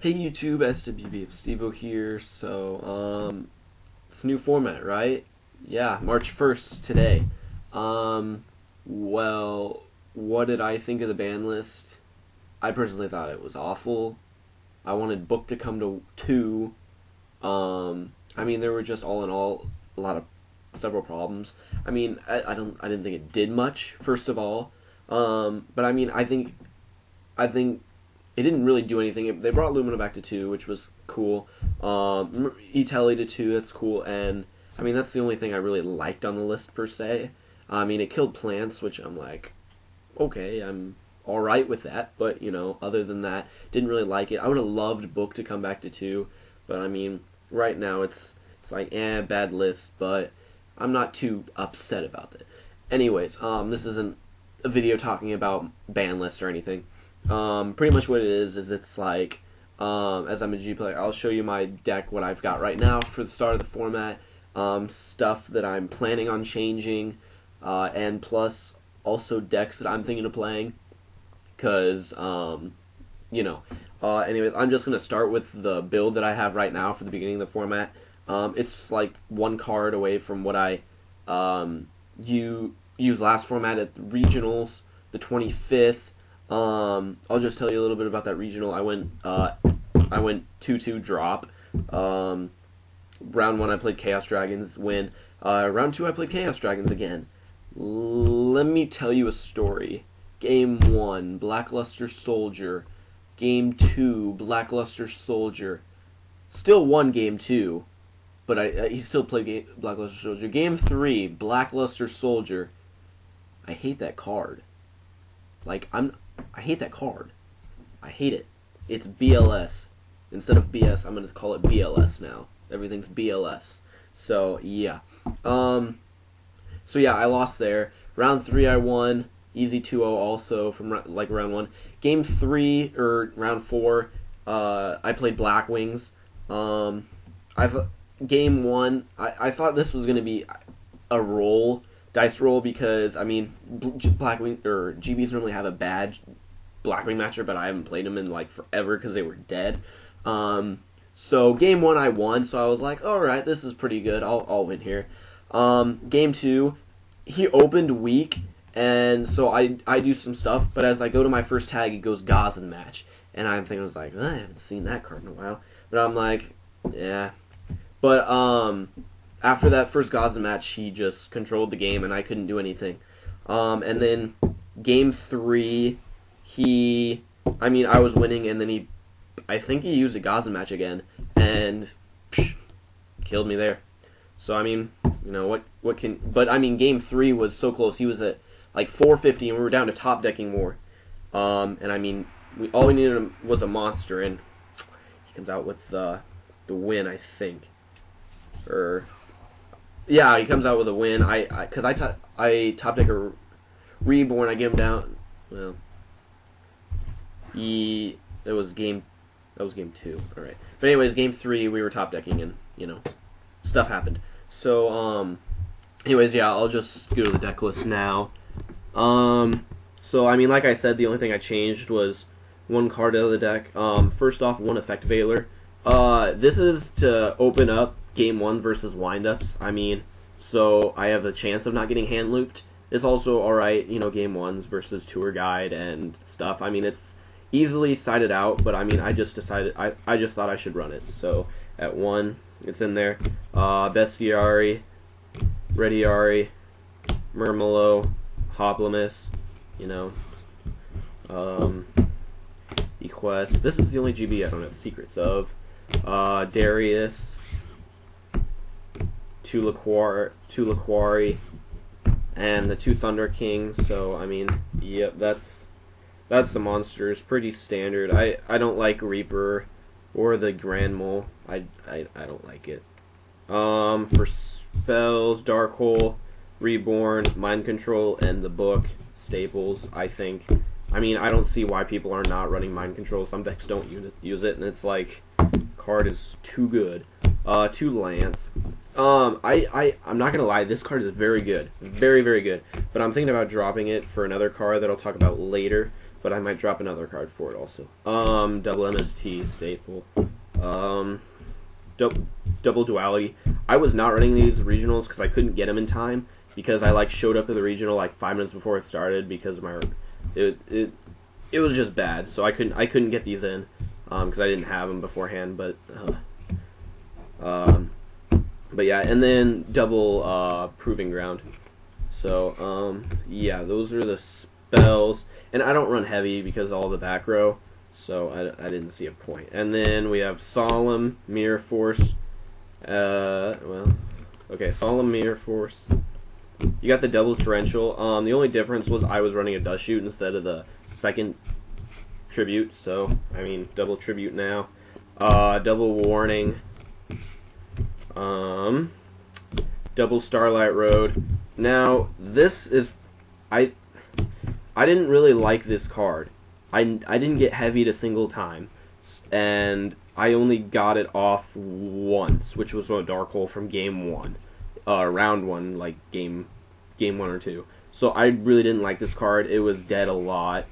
Hey YouTube, Swbfstevo here. It's a new format, right? Yeah, March 1st today. Well, what did I think of the ban list? I personally thought it was awful. I wanted book to come to 2. There were just all in all several problems. I didn't think it did much, first of all. But I think it didn't really do anything. They brought Lumina back to 2, which was cool. E-Telly to 2, that's cool. And, that's the only thing I really liked on the list, per se. It killed plants, which I'm like, okay, I'm alright with that. But, other than that, didn't really like it. I would have loved Book to come back to 2. But, right now it's like, bad list. But I'm not too upset about it. Anyways, this isn't a video talking about ban lists or anything. Pretty much what it is it's like, as I'm a G player, I'll show you my deck, what I've got right now for the start of the format, stuff that I'm planning on changing, and plus also decks that I'm thinking of playing, because, anyways, I'm just going to start with the build that I have right now for the beginning of the format. It's like one card away from what I, used last format at the regionals, the 25th. I'll just tell you a little bit about that regional. I went 2-2 drop. Round 1 I played Chaos Dragons, win. Round 2 I played Chaos Dragons again. Let me tell you a story. Game 1, Blackluster Soldier. Game 2, Blackluster Soldier. Still won Game 2, but he still played Blackluster Soldier. Game 3, Blackluster Soldier. I hate that card. I hate that card. I hate it. It's BLS. Instead of BS, I'm going to call it BLS now. Everything's BLS. So, yeah. I lost there. Round 3 I won. Easy 2-0 also from round 1. Game 3, or round 4, I played Black Wings. Game 1, I thought this was going to be a dice roll, because Blackwing or GBs normally have a bad Blackwing matchup, but I haven't played them in like forever because they were dead. So game 1 I won, so I was like, all right, this is pretty good. I'll win here. Game 2, he opened weak, and so I do some stuff. But as I go to my first tag, it goes Gazan match, and I'm thinking, I was like, I haven't seen that card in a while. But I'm like, yeah. But after that first Gazan match, he just controlled the game, and I couldn't do anything. And then game 3, I was winning, and then I think he used a Gazan match again, and killed me there. So, game 3 was so close. He was at like 450, and we were down to top decking more. All we needed was a monster, and he comes out with the win, I think. Yeah, he comes out with a win. Because I top deck a Reborn. I give him down. Well, that was game 2. All right. But anyways, game 3 we were top decking, and stuff happened. So anyways, yeah, I'll just go to the deck list now. Like I said, the only thing I changed was one card out of the deck. First off, one Effect Veiler. This is to open up game 1 versus windups. So I have a chance of not getting hand looped. It's also alright, game 1s versus tour guide and stuff. It's easily sided out, but I just decided, I just thought I should run it. So at 1, it's in there. Bestiari, Rediari, Murmelo, Hoplimus, Equest. This is the only GB I don't have secrets of. Darius, two Laquari, and the 2 Thunder Kings. So yep, that's the monsters. Pretty standard. I don't like Reaper or the Grand Mole. I don't like it. For spells, Dark Hole, Reborn, Mind Control, and the book staples, I think. I don't see why people are not running Mind Control. Some decks don't use it, and it's like, card is too good. 2 Lance. I'm not gonna lie, this card is very good. Very, very good. But I'm thinking about dropping it for another card that I'll talk about later. but I might drop another card for it also. Double MST staple. Double duality. I was not running these regionals because I couldn't get them in time, because I like showed up to the regional like 5 minutes before it started because my it was just bad, so I couldn't get these in because I didn't have them beforehand. But yeah, and then double proving ground. So yeah, those are the spells, and I don't run heavy because of all the back row, so I didn't see a point. And then we have solemn mirror force. Well, okay, solemn mirror force. You got the double torrential. The only difference was I was running a dust shoot instead of the second tribute, so I mean double tribute now. Double warning. Double Starlight Road. Now this is I didn't really like this card. I didn't get heavy a single time, and I only got it off once, which was a dark hole from game 1. Round 1, like game 1 or 2. So I really didn't like this card. It was dead a lot.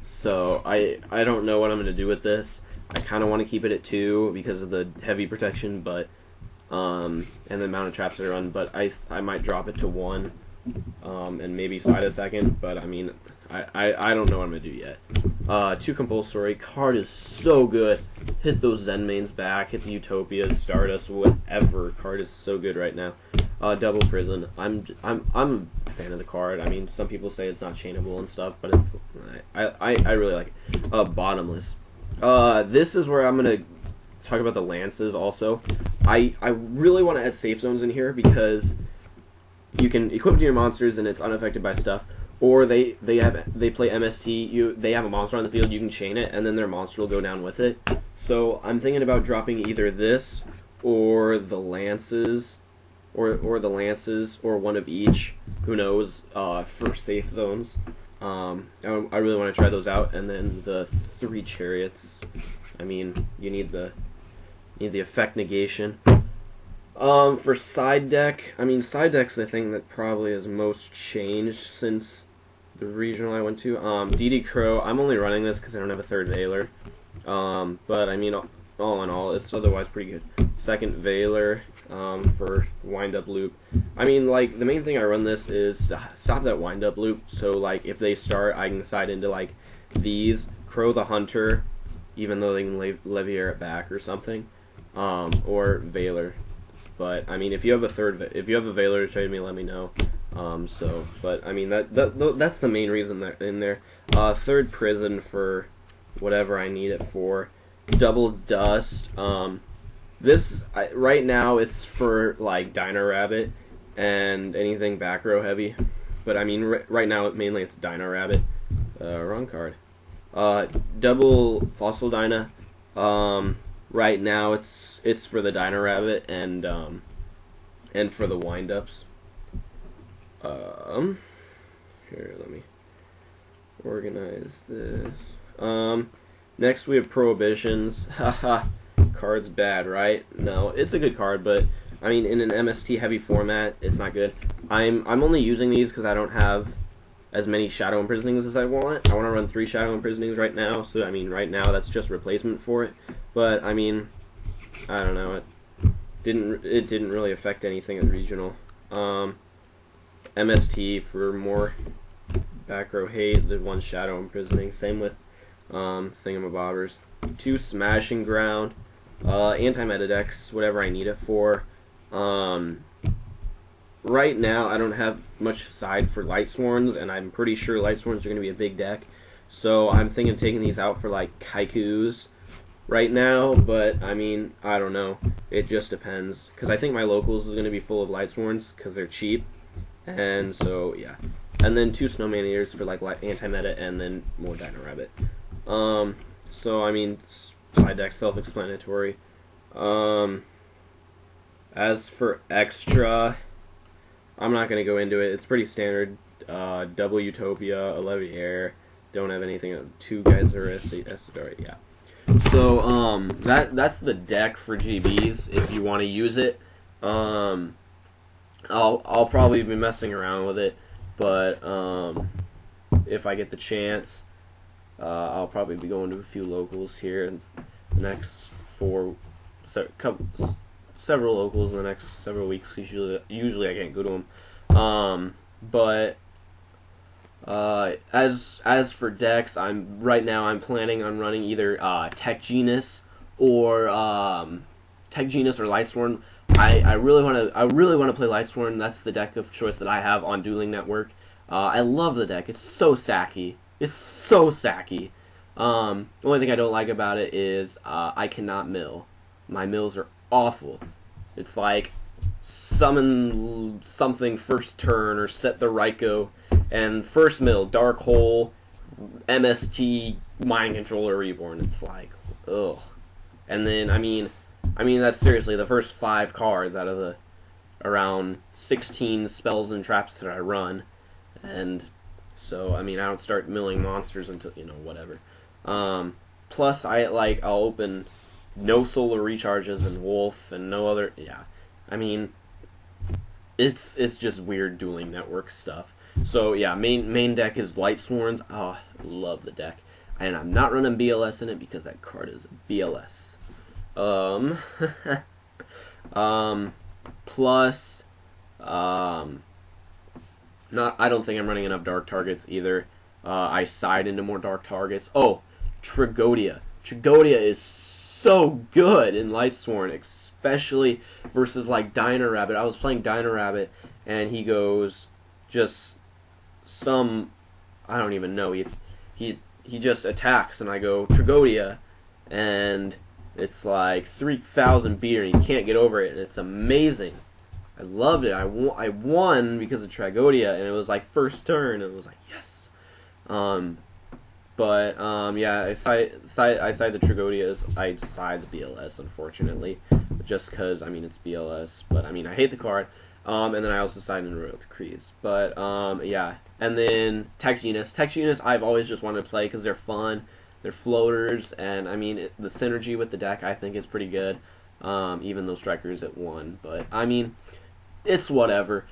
So I don't know what I'm gonna do with this. I kind of want to keep it at 2 because of the heavy protection, but and the amount of traps that I run. But I might drop it to 1, and maybe side a second. But I mean, I don't know what I'm gonna do yet. 2 compulsory. Card is so good. Hit those Zen mains back. Hit the Utopias, Stardust, whatever. Card is so good right now. Double prison. I'm a fan of the card. I mean, some people say it's not chainable and stuff, but it's I really like it. Bottomless. This is where I'm gonna talk about the lances also. I really want to add safe zones in here because you can equip it to your monsters and it's unaffected by stuff. Or they play MST. They have a monster on the field. You can chain it, and then their monster will go down with it. So I'm thinking about dropping either this or the lances, or one of each. Who knows? For safe zones. I really want to try those out, and then the 3 chariots. I mean, you need the effect negation. For side deck, I mean, side deck's the thing that probably has most changed since the regional I went to. DD Crow, I'm only running this because I don't have a 3rd Veiler. But I mean, all in all, it's otherwise pretty good. 2nd Veiler, for wind-up loop. I mean, like, the main thing I run this is to stop that wind-up loop, so, like, if they start, I can side into, like, these, Crow the Hunter, even though they can Leviair it back or something, or Veiler. But, I mean, if you have a Veiler to trade me, let me know. But, I mean, that's the main reason they're in there. 3rd Prison for whatever I need it for. Double Dust. Right now it's for like Dino Rabbit and anything back row heavy, but I mean right now mainly it's Dino Rabbit. Wrong card. Double Fossil Dyna. Right now it's for the Dino Rabbit and for the wind-ups. Here, let me organize this. Next we have Prohibitions. Haha. Card's bad, right? No, it's a good card, but I mean, in an MST heavy format, it's not good. I'm only using these because I don't have as many Shadow Imprisonings as I want. I want to run 3 Shadow Imprisonings right now, so I mean, right now that's just replacement for it. But I mean, I don't know. It didn't really affect anything at the regional. MST for more back row hate. The 1 Shadow Imprisoning. Same with Thingamabobbers. 2 Smashing Ground. Anti-meta decks, whatever I need it for. Right now, I don't have much side for Lightsworns, and I'm pretty sure Lightsworns are going to be a big deck. So I'm thinking of taking these out for like Kaikus right now, but I mean, I don't know. It just depends. Because I think my locals is going to be full of Lightsworns because they're cheap. And so, yeah. And then 2 Snowman Eaters for like anti-meta, and then more Dino Rabbit. So, I mean, side deck self-explanatory. As for extra, I'm not going to go into it. It's pretty standard. Double Utopia, a Leviair. Don't have anything. 2 Geyser, yeah. So, that's the deck for GBs if you want to use it. I'll probably be messing around with it, but if I get the chance. I'll probably be going to a few locals here in the next several locals in the next several weeks. Usually I can't go to them. But as for decks, right now I'm planning on running either Tech Genus or Lightsworn. I really want to play Lightsworn. That's the deck of choice that I have on Dueling Network. I love the deck. It's so sacky. It's so sacky. The only thing I don't like about it is I cannot mill. My mills are awful. It's like summon something first turn or set the Raikou, and first mill, Dark Hole, MST, Mind Controller Reborn. It's like, ugh. And then, I mean that's seriously the first 5 cards out of the around 16 spells and traps that I run. And so, I don't start milling monsters until, whatever. Plus, I'll open no solar recharges and Wolf and no other, yeah. It's just weird Dueling Network stuff. So, yeah, main deck is Lightsworns. Oh, I love the deck. And I'm not running BLS in it because that card is BLS. Plus, I don't think I'm running enough dark targets either. I side into more dark targets. Oh, Tragodia. Tragodia is so good in Lightsworn, especially versus like Dino Rabbit. I was playing Dino Rabbit, and he goes just I don't even know. He just attacks, and I go Tragodia, and it's like 3,000 beat, and he can't get over it, and it's amazing. I loved it. I won because of Tragodia, and it was like first turn, and it was like, yes. Yeah, I side the Tragodias. I side the BLS, unfortunately, just because it's BLS. But I hate the card. And then I also side in Royal Decrees. But yeah, and then Tech Genus. Tech Genus, I've always just wanted to play because they're fun. They're floaters, and the synergy with the deck I think is pretty good. Even though Striker's at 1, but it's whatever.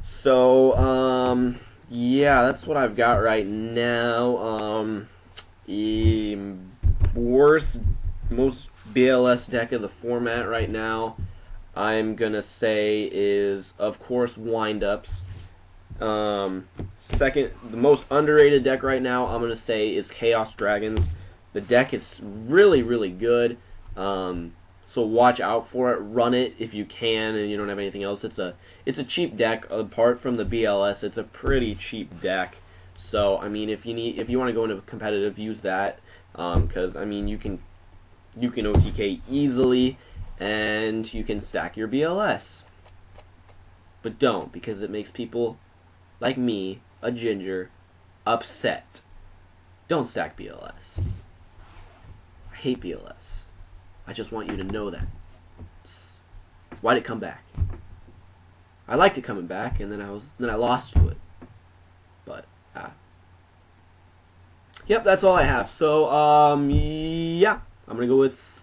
So, yeah, that's what I've got right now. Most BLS deck of the format right now, I'm gonna say is, of course, Wind-Ups. Second, the most underrated deck right now, I'm gonna say, is Chaos Dragons. The deck is really, really good. So watch out for it. Run it if you can, and you don't have anything else. It's a cheap deck. Apart from the BLS, it's a pretty cheap deck. So if you want to go into competitive, use that. Because you can OTK easily, and you can stack your BLS. But don't, because it makes people like me, a ginger, upset. Don't stack BLS. I hate BLS. I just want you to know that. Why'd it come back? I liked it coming back, and then I lost to it. But yep, that's all I have. So yeah, I'm gonna go with